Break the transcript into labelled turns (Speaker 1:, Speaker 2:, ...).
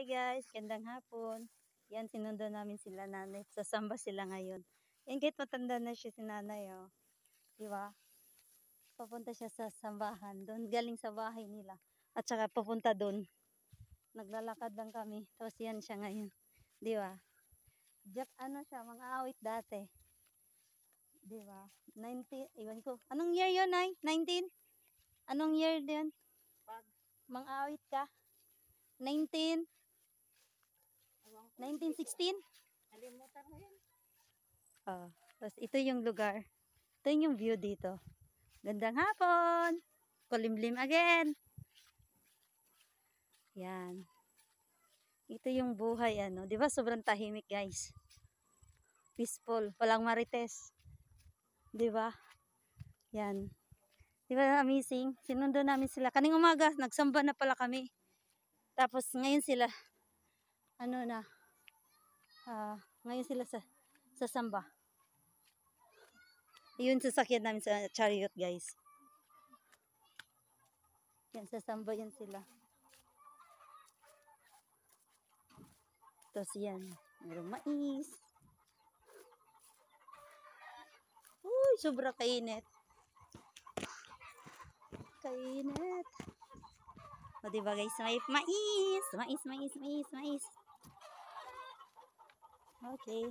Speaker 1: Hi guys, gandang hapon. Yan, sinundo namin sila nanay. Sasamba sila ngayon. Yan, kahit matanda na siya si nanay, oh. Diba? Papunta siya sa sambahan. Doon, galing sa bahay nila. At saka papunta doon. Naglalakad lang kami. Tapos yan siya ngayon. Diba? Ano siya, mga awit dati. Diba? 90, iwan ko. Anong year yun, Nay? 19? Anong year din? Mga awit ka? 19? 1916?
Speaker 2: Nalimutan mo yun.
Speaker 1: Oh, tapos ito yung lugar. Ito yung view dito. Gandang hapon. Kulimlim again. Yan. Ito yung buhay, ano. Di ba sobrang tahimik, guys? Peaceful. Walang marites. Di ba? Yan. Di ba amazing? Sinundo namin sila. Kaning umaga, nagsamba na pala kami. Tapos ngayon sila, ano na, ngayon sila sa samba. Yun sasakyan namin sa chariot, guys. Yan, sasamba yan sila. Tapos yan, mayroong mais. Uy, sobra kainit. Kainit. O diba guys, may mais. Mais. Okay.